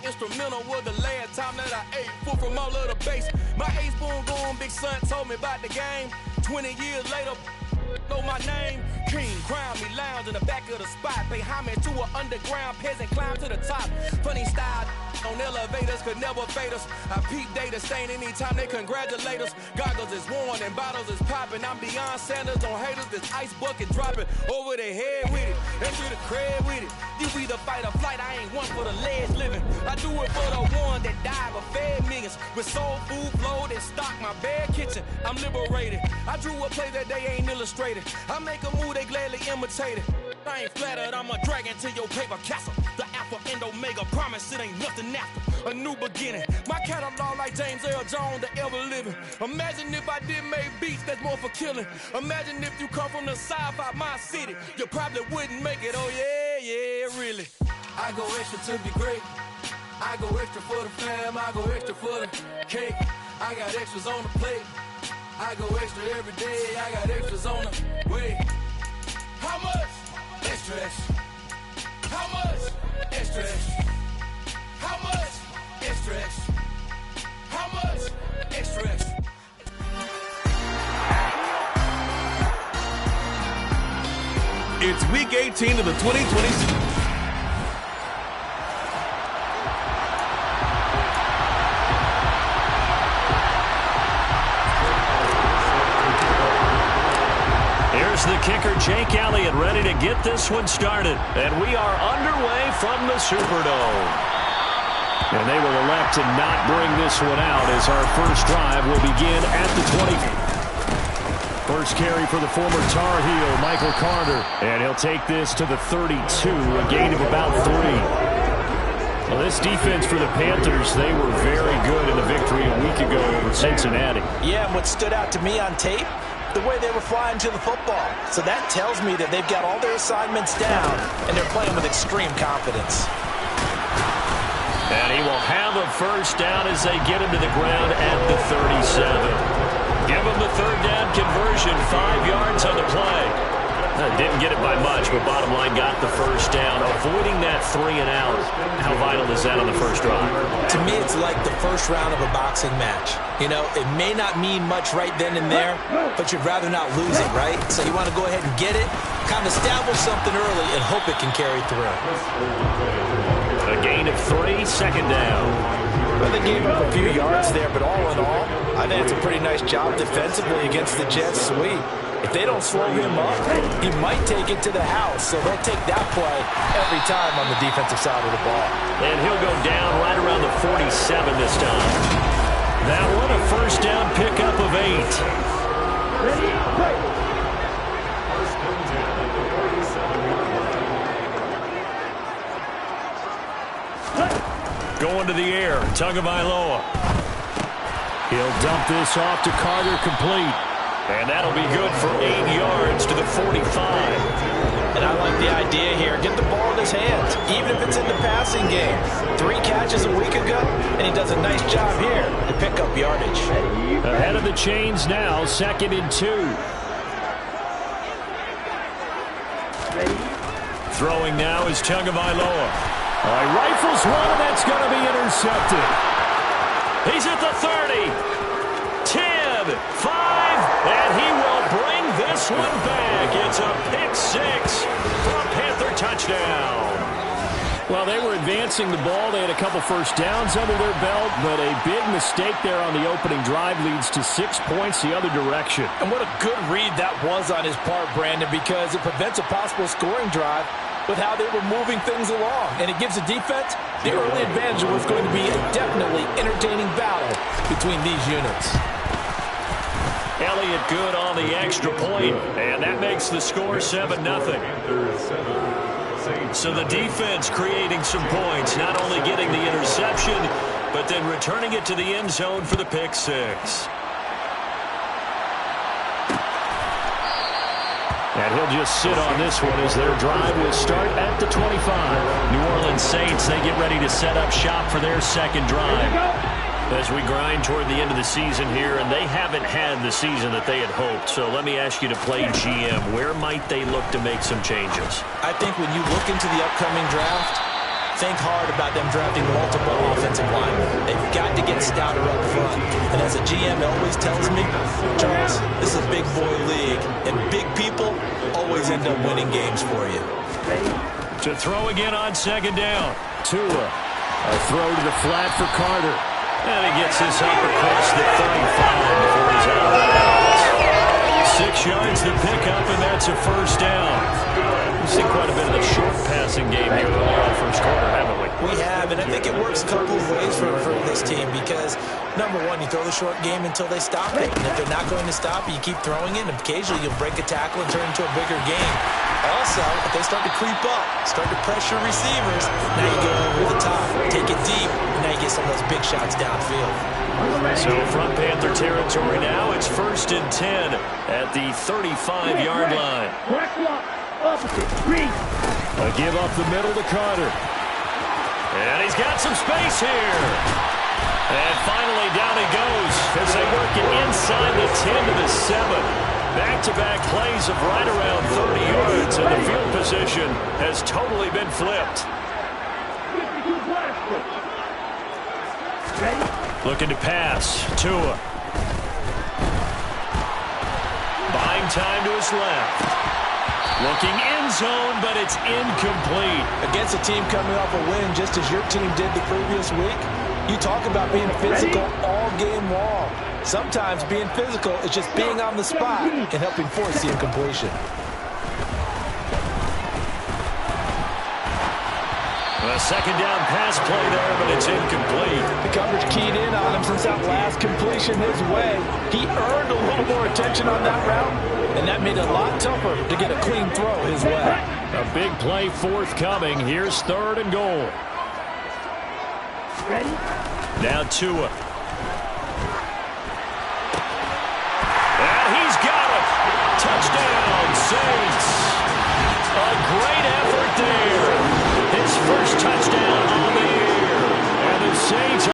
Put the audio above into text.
instrumental was the last time that I ate. Full from all of the bass. My ace spoon going, big son told me about the game. 20 years later, know my name. King, crown me, lounge in the back of the spot. Pay homage to an underground peasant, climb to the top. Funny style on elevators could never fade us. I peep data stain anytime they congratulate us. Goggles is worn and bottles is popping. I'm beyond Sanders on haters, this ice bucket dropping over their head with it. Enter the crib with it. You either fight or flight, I ain't one for the ledge living. I do it for the one that died but fed millions. With soul food flowed and stocked my bare kitchen. I'm liberated. I drew a play that they ain't illustrated. I make a move, they gladly imitate it. I ain't flattered, I'm a dragon to your paper castle. The Alpha and Omega, promise it ain't nothing after. A new beginning. My catalog like James Earl Jones, the ever living. Imagine if I did make beats that's more for killing. Imagine if you come from the sci-fi, my city. You probably wouldn't make it, oh yeah, really. I go extra to be great. I go extra for the fam, I go extra for the cake. I got extras on the plate. I go extra every day, I got extras on the way. How much? Extra, extra. How much? Extra, extra. How much? Extra, extra. How much? Extra, extra. It's week 18 of the 2020 season. The kicker, Jake Elliott, ready to get this one started. And we are underway from the Superdome. And they will elect to not bring this one out as our first drive will begin at the 20. First carry for the former Tar Heel, Michael Carter. And he'll take this to the 32, a gain of about 3. Well, this defense for the Panthers, they were very good in the victory a week ago over Cincinnati. Yeah, and what stood out to me on tape, the way they were flying to the football. So that tells me that they've got all their assignments down, and they're playing with extreme confidence. And he will have a first down as they get him to the ground at the 37. Give him the third down conversion, 5 yards on the play. Didn't get it by much, but bottom line got the first down. Avoiding that 3 and out. How vital is that on the first drive? To me, it's like the first round of a boxing match. You know, it may not mean much right then and there, but you'd rather not lose it, right? So you want to go ahead and get it, kind of establish something early, and hope it can carry through. A gain of 3, second down. Well, they gave up a few yards there, but all in all, I think it's a pretty nice job defensively against the Jets sweep. If they don't slow him up, he might take it to the house. So they'll take that play every time on the defensive side of the ball. And he'll go down right around the 47 this time. That one a first down pickup of 8. Going to the air, Tagovailoa. He'll dump this off to Carter, complete. And that'll be good for 8 yards to the 45. And I like the idea here. Get the ball in his hands, even if it's in the passing game. 3 catches a week ago, and he does a nice job here to pick up yardage. Ahead of the chains now, 2nd and 2. Throwing now is Tagovailoa. He rifles one, and that's going to be intercepted. He's at the 30. 10, 5, and he will bring this one back. It's a pick 6 for a Panther touchdown. Well, they were advancing the ball. They had a couple first downs under their belt, but a big mistake there on the opening drive leads to 6 points the other direction. And what a good read that was on his part, Brandon, because it prevents a possible scoring drive with how they were moving things along. And it gives the defense the early advantage of what's going to be a definitely entertaining battle between these units. Elliott good on the extra point, and that makes the score 7-0. So the defense creating some points, not only getting the interception, but then returning it to the end zone for the pick 6. And he'll just sit on this one as their drive will start at the 25. New Orleans Saints, they get ready to set up shop for their second drive. As we grind toward the end of the season here, and they haven't had the season that they had hoped. So let me ask you to play GM. Where might they look to make some changes? I think when you look into the upcoming draft, think hard about them drafting multiple offensive linemen. They've got to get stouter up front. And as a GM always tells me, Charles, this is a big boy league, and big people always end up winning games for you. To throw again on second down. Tua. A throw to the flat for Carter. And he gets this up across the 35 before he's out of bounds. 6 yards to pick up, and that's a first down. We've seen quite a bit of the short passing game here early on first quarter, haven't we? We have, and I think it works a couple of ways for this team because, number one, you throw the short game until they stop it. And if they're not going to stop it, you keep throwing it, and occasionally you'll break a tackle and turn it into a bigger game. Also, if they start to creep up, start to pressure receivers, now you go over the top, take it deep, and now you get some of those big shots downfield. So from Panther territory now, it's 1st and 10 at the 35-yard line. A give up the middle to Carter. And he's got some space here. And finally down he goes as they work it inside the 10 to the 7. Back-to-back plays of right around 30 yards, and the field position has totally been flipped. Looking to pass. Tua. Buying time to his left. Looking end zone, but it's incomplete. Against a team coming off a win just as your team did the previous week, you talk about being physical all game long. Sometimes being physical is just being on the spot and helping force the incompletion. A second down pass play there, but it's incomplete. The coverage keyed in on him since that last completion his way. He earned a little more attention on that route, and that made it a lot tougher to get a clean throw his way. A big play forthcoming. Here's 3rd and goal. Now Tua.